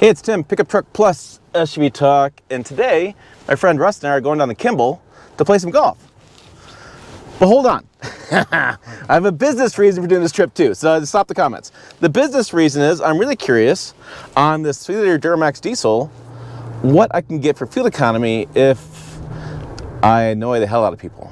Hey, it's Tim, Pickup Truck Plus SUV Talk, and today my friend Russ and I are going down to Kimball to play some golf. But hold on, I have a business reason for doing this trip too, so stop the comments. The business reason is I'm really curious on this 3-liter Duramax Diesel what I can get for fuel economy if I annoy the hell out of people.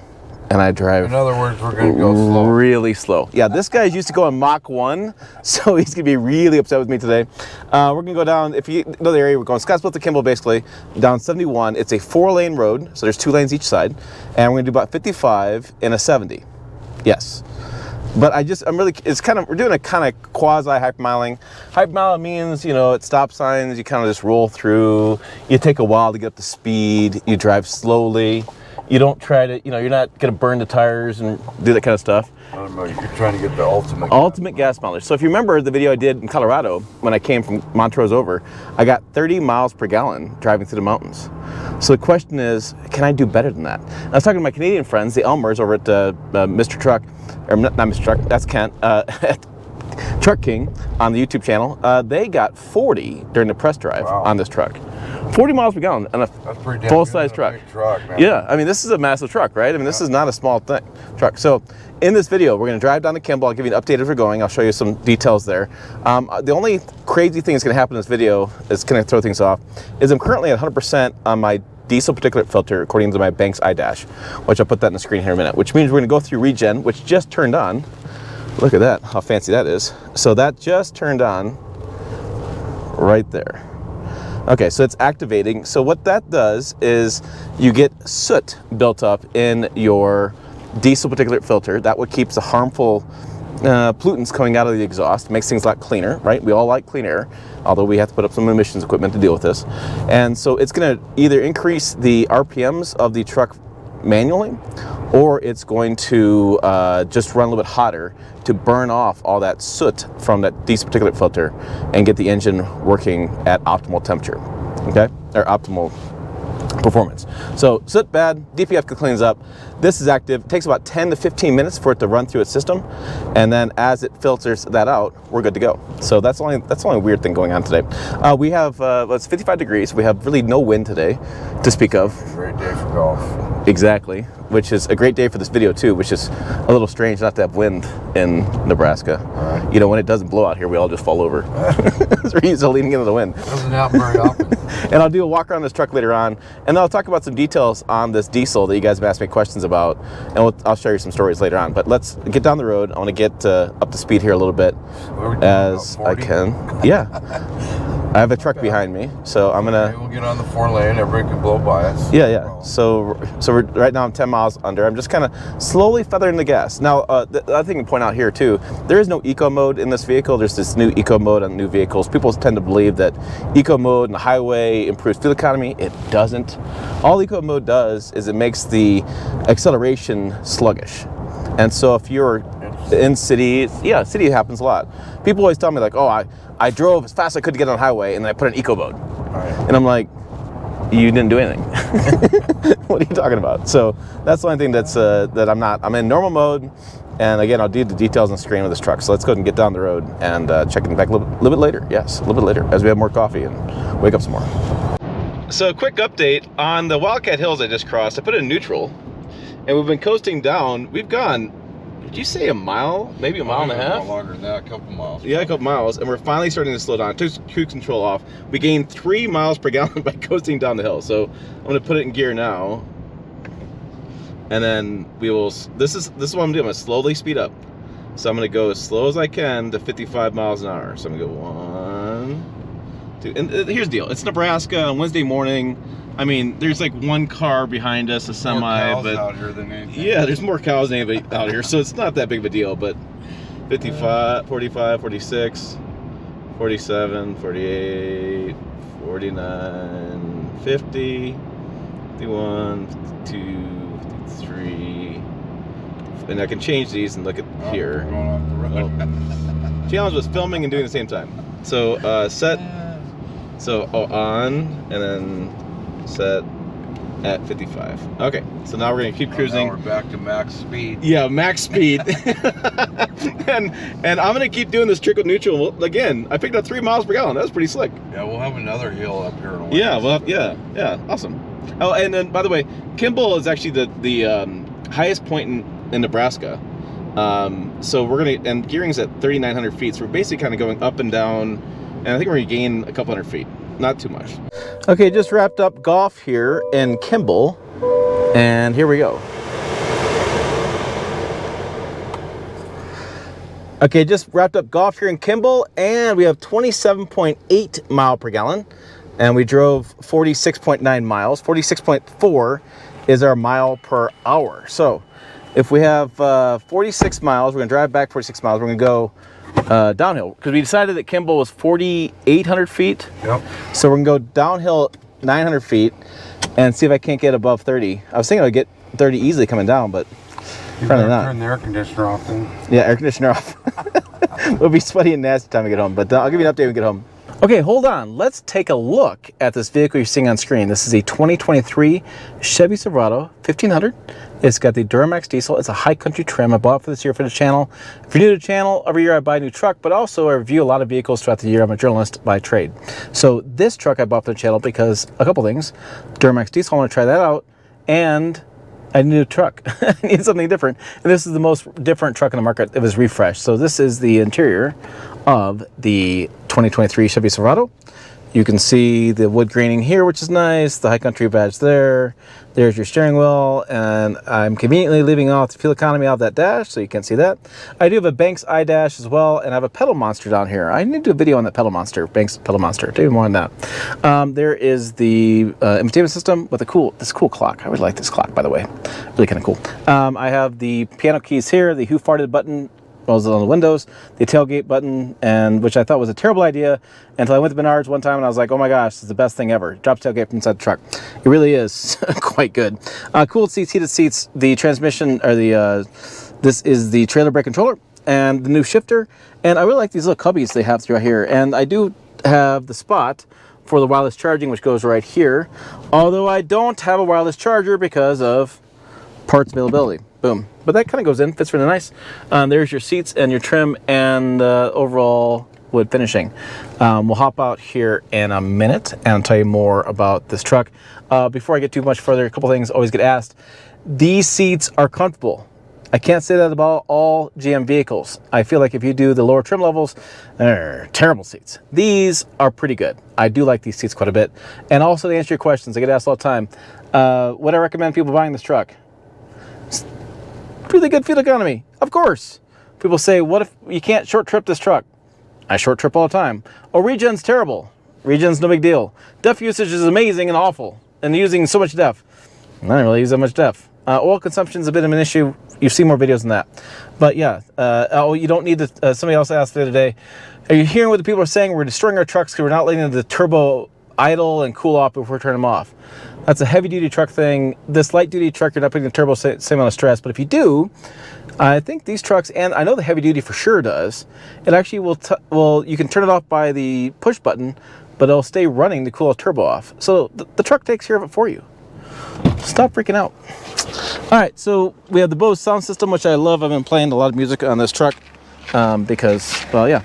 And I drive. In other words, we're going to go slow. Really slow. Yeah, this guy's used to go on Mach 1, so he's going to be really upset with me today. We're going to go down, if you know the area, we're going Scottsbluff to Kimball, basically, down 71. It's a 4-lane road, so there's 2 lanes each side. And we're going to do about 55 in a 70. Yes. But we're doing a kind of quasi-hypermiling. Hypermile means, you know, at stop signs, you kind of just roll through. You take a while to get up to speed. You drive slowly. You don't try to, you're not going to burn the tires and do that kind of stuff. I don't know, you're trying to get the ultimate gas mileage. So if you remember the video I did in Colorado when I came from Montrose over, I got 30 miles per gallon driving through the mountains. So the question is, can I do better than that? And I was talking to my Canadian friends, the Elmers over at Mr. Truck, or not Mr. Truck, that's Kent, at Truck King on the YouTube channel. They got 40 during the press drive on this truck. 40 miles per gallon on a full-size truck. Yeah, I mean, this is a massive truck, right? I mean, this is not a small truck. So in this video, we're going to drive down to Kimball. I'll give you an update as we're going. I'll show you some details there. The only crazy thing that's going to happen in this video is going to throw things off is I'm currently at 100% on my diesel particulate filter according to my Banks iDash, which I'll put that on the screen here in a minute, which means we're going to go through regen, which just turned on. Look at that, how fancy that is. So that just turned on right there. Okay, so it's activating. So what that does is you get soot built up in your diesel particulate filter. That what keeps the harmful pollutants coming out of the exhaust, makes things a lot cleaner, right? We all like clean air, although we have to put up some emissions equipment to deal with this. And so it's gonna either increase the RPMs of the truck manually, or it's going to just run a little bit hotter to burn off all that soot from that diesel particulate filter and get the engine working at optimal temperature, okay? Or optimal performance. So soot bad, DPF cleans up. This is active. It takes about 10 to 15 minutes for it to run through its system, and then as it filters that out, we're good to go. So that's the only weird thing going on today. We have it's 55 degrees. We have really no wind today to speak of. Great day for golf. Exactly, which is a great day for this video too, which is a little strange not to have wind in Nebraska. Right. You know, when it doesn't blow out here, we all just fall over. So we're used to leaning into the wind. It doesn't happen very often. And I'll do a walk around this truck later on, and then I'll talk about some details on this diesel that you guys have asked me questions about, and I'll share you some stories later on. But let's get down the road. I want to get up to speed here a little bit as I can. Yeah. I have a truck behind me, so I'm gonna. Okay, we'll get on the 4-lane. Everybody can blow by us. Yeah. So we're right now I'm 10 miles under. I'm just kind of slowly feathering the gas. Now, the other thing to point out here too, there is no eco mode in this vehicle. There's this new eco mode on new vehicles. People tend to believe that eco mode in the highway improves fuel economy. It doesn't. All eco mode does is it makes the acceleration sluggish. And so if you're in city, city happens a lot. People always tell me like, oh, I drove as fast as I could to get on the highway, and then I put in eco mode. Right. And I'm like, you didn't do anything. What are you talking about? So that's the only thing that's that I'm in normal mode. And again, I'll do the details on the screen of this truck. So let's go ahead and get down the road and check it back a little bit later. Yes, a little bit later as we have more coffee and wake up some more. So a quick update on the Wildcat Hills I just crossed. I put it in neutral, and we've been coasting down. We've gone, did you say a mile? Maybe a mile and a half? Longer than that, a couple miles. Yeah, a couple miles, and we're finally starting to slow down. I took cruise control off. We gained 3 miles per gallon by coasting down the hill. So I'm gonna put it in gear now, and then we will. This is what I'm doing. I'm gonna slowly speed up. So I'm gonna go as slow as I can to 55 miles an hour. So I'm gonna go 1, 2, and here's the deal. It's Nebraska on Wednesday morning. I mean, there's like one car behind us, a semi, more cows but out here than anything. Yeah, there's more cows than anybody out here, so it's not that big of a deal. But 55, 45, 46, 47, 48, 49, 50, 51, 52, 53, and I can change these and look at here. Going off the road. Challenge was filming and doing the same time. So set, so on, and then set, at 55. Okay, so now we're gonna keep cruising. Now we're back to max speed. Yeah, max speed. and I'm gonna keep doing this trickle neutral again. I picked up 3 miles per gallon. That was pretty slick. Yeah, we'll have another hill up here in a while. Yeah, well, yeah, awesome. Oh, and then by the way, Kimball is actually the highest point in Nebraska. So we're gonna, and gearing's at 3,900 feet. So we're basically kind of going up and down, and I think we're gonna gain a couple hundred feet. Not too much. Okay, just wrapped up golf here in Kimball, and here we go. Okay, just wrapped up golf here in Kimball, and we have 27.8 mile per gallon, and we drove 46.9 miles. 46.4 is our mile per hour. So if we have 46 miles, we're gonna drive back 46 miles, we're gonna go downhill, because we decided that Kimball was 4,800 feet. Yep. So we're gonna go downhill 900 feet and see if I can't get above 30. I was thinking I'd get 30 easily coming down, but probably not. Turn the air conditioner off then. Yeah, air conditioner off. It'll be sweaty and nasty time we get home, but I'll give you an update when we get home. Okay, hold on. Let's take a look at this vehicle you're seeing on screen. This is a 2023 Chevy Silverado 1500. It's got the Duramax Diesel. It's a high country trim. I bought for this year for the channel. If you're new to the channel, every year I buy a new truck, but also I review a lot of vehicles throughout the year. I'm a journalist by trade. So this truck I bought for the channel because a couple things. Duramax Diesel, I want to try that out, and I need a truck. I need something different. And this is the most different truck in the market. It was refreshed. So this is the interior of the 2023 Chevy Silverado. You can see the wood graining here, which is nice. The high country badge there. There's your steering wheel, and I'm conveniently leaving off the fuel economy out of that dash, so you can't see that. I do have a Banks iDash as well, and I have a pedal monster down here. I need to do a video on that pedal monster, Banks pedal monster. Do more on that. There is the infotainment system with this cool clock. I really like this clock, by the way. Really kind of cool. I have the piano keys here, the who farted button was on the windows, the tailgate button, and which I thought was a terrible idea until I went to Menards one time and I was like, oh my gosh, this is the best thing ever. Drops tailgate from inside the truck. It really is quite good. Cooled seats, heated seats, the transmission, or the this is the trailer brake controller and the new shifter. And I really like these little cubbies they have through here. And I do have the spot for the wireless charging, which goes right here. Although I don't have a wireless charger because of parts availability. Boom. But that kind of goes in, fits really nice. There's your seats and your trim and overall wood finishing. We'll hop out here in a minute and I'll tell you more about this truck. Before I get too much further, a couple things always get asked. These seats are comfortable. I can't say that about all GM vehicles. I feel like if you do the lower trim levels, they're terrible seats. These are pretty good. I do like these seats quite a bit. And also to answer your questions, I get asked all the time, would I recommend people buying this truck? Really good fuel economy, of course. People say, what if you can't short trip this truck? I short trip all the time. Oh, regen's terrible. Regen's no big deal. DEF usage is amazing and awful, and using so much DEF. I don't really use that much DEF. Oil consumption is a bit of an issue. You've seen more videos on that. But yeah, you don't need to, somebody else asked the other day, are you hearing what the people are saying? We're destroying our trucks because we're not letting the turbo idle and cool off before we turn them off. That's a heavy duty truck thing. This light duty truck, you're not putting the turbo same amount of stress, but if you do, I think these trucks, and I know the heavy duty for sure does, it actually will, you can turn it off by the push button, but it'll stay running to cool the turbo off. So the truck takes care of it for you. Stop freaking out. All right, so we have the Bose sound system, which I love. I've been playing a lot of music on this truck because, well, yeah.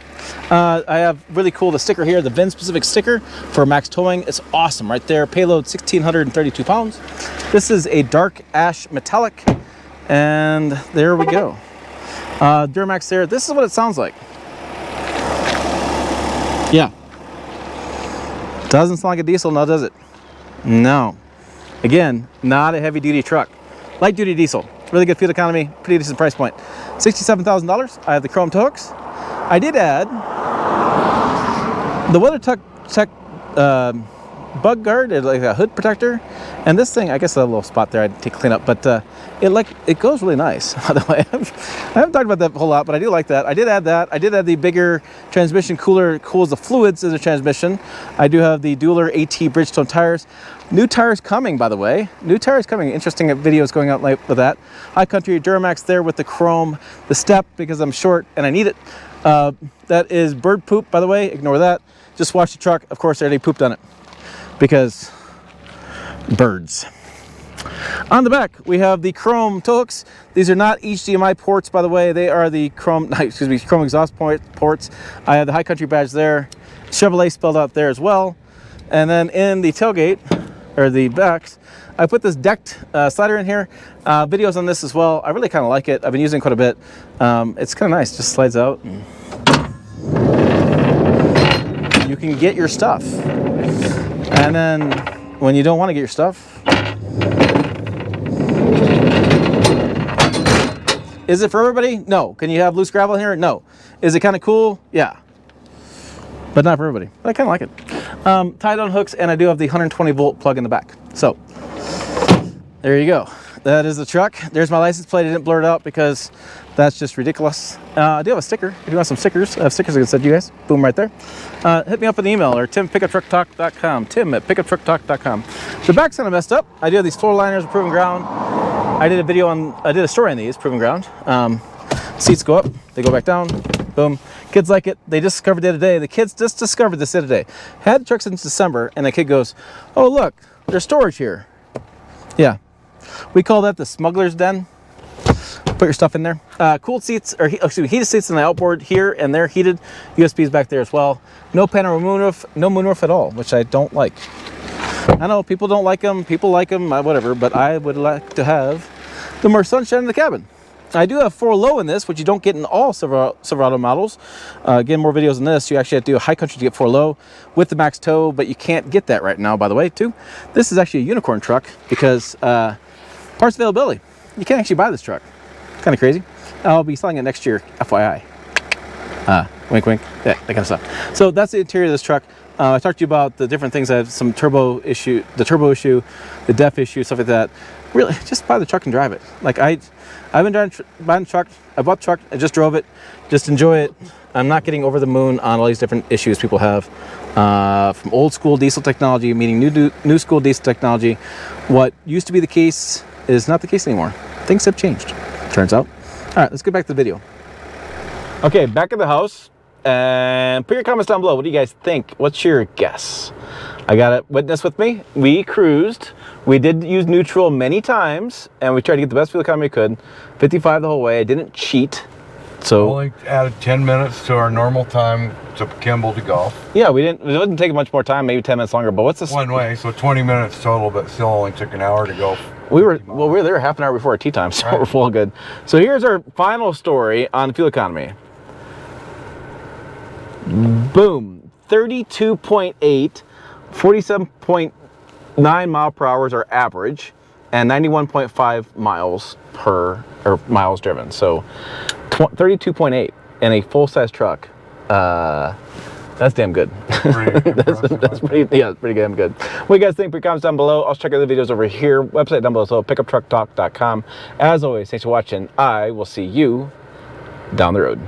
I have really cool the sticker here, the VIN specific sticker for max towing. It's awesome right there. Payload 1,632 pounds. This is a dark ash metallic, and there we go. Duramax there. This is what it sounds like. Yeah. Doesn't sound like a diesel, now does it? No. Again, not a heavy duty truck. Light duty diesel. Really good fuel economy, pretty decent price point. $67,000. I have the chrome toe hooks. I did add the WeatherTech bug guard, like a hood protector, and this thing, I guess a little spot there I'd take a clean up, but it goes really nice. By the way, I haven't talked about that a whole lot, but I do like that. I did add that. I did add the bigger transmission cooler, cools the fluids in the transmission. I do have the Dueler AT Bridgestone tires. New tires coming, by the way. New tires coming. Interesting videos going out with that. High Country Duramax there with the chrome, the step because I'm short and I need it. That is bird poop, by the way. Ignore that. Just watch the truck. Of course, I already pooped on it because birds. On the back, we have the chrome tow hooks. These are not HDMI ports, by the way. They are the chrome, chrome exhaust ports. I have the High Country badge there. Chevrolet spelled out there as well. And then in the tailgate, or the backs, I put this decked slider in here. Videos on this as well. I really kind of like it. I've been using it quite a bit. It's kind of nice. Just slides out. And you can get your stuff. And then when you don't want to get your stuff, is it for everybody? No. Can you have loose gravel in here? No. Is it kind of cool? Yeah. But not for everybody. But I kind of like it. Tie-down hooks, and I do have the 120 volt plug in the back. So, there you go. That is the truck. There's my license plate. I didn't blur it out because that's just ridiculous. I do have a sticker. If you want some stickers, I have stickers I can send you guys. Boom, right there. Hit me up an email or tim@pickuptrucktalk.com. tim@pickuptrucktalk.com. The back's kind of messed up. I do have these floor liners with proven ground. I did a story on these, proven ground. Seats go up, they go back down, boom. Kids like it. They just discovered it today. The kids just discovered this today. Had the truck since December, and the kid goes, "Oh look, there's storage here." Yeah, we call that the smuggler's den. Put your stuff in there. Cooled seats, or heated seats in the outboard here, and they're heated. USBs back there as well. No panoramic moonroof, no moonroof at all, which I don't like. I know people don't like them, people like them, whatever, but I would like to have the more sunshine in the cabin. I do have 4 low in this, which you don't get in all Silverado models. Again, more videos on this. You actually have to do a high country to get 4 low with the max tow, but you can't get that right now, by the way, too. This is actually a unicorn truck because parts availability. You can't actually buy this truck. Kind of crazy. I'll be selling it next year, FYI. Wink, wink. Yeah, that kind of stuff. So that's the interior of this truck. I talked to you about the different things. I have some turbo issue, the DEF issue, stuff like that. Really, just buy the truck and drive it. Like I've been buying the truck. I bought the truck. I just drove it. Just enjoy it. I'm not getting over the moon on all these different issues people have. From old school diesel technology, meaning new school diesel technology. What used to be the case is not the case anymore. Things have changed, turns out. All right, let's get back to the video. Okay, back at the house. And put your comments down below. What do you guys think? What's your guess? I got a witness with me. We cruised. We did use neutral many times, and we tried to get the best fuel economy we could. 55 the whole way. I didn't cheat. So only added 10 minutes to our normal time to Kimball to golf. Yeah, we didn't. It wouldn't take much more time, maybe 10 minutes longer. But what's this? One way, so 20 minutes total, but still only took an hour to go. We were there half an hour before our tea time, so right. We're full good. So here's our final story on fuel economy. Boom, 32.8, 47.9 mile per hour is our average, and 91.5 miles driven. So 32.8 in a full-size truck. That's damn good. That's pretty damn good. What do you guys think? Put your comments down below. I'll check out the videos over here. Website down below, so pickuptrucktalk.com. As always, thanks for watching. I will see you down the road.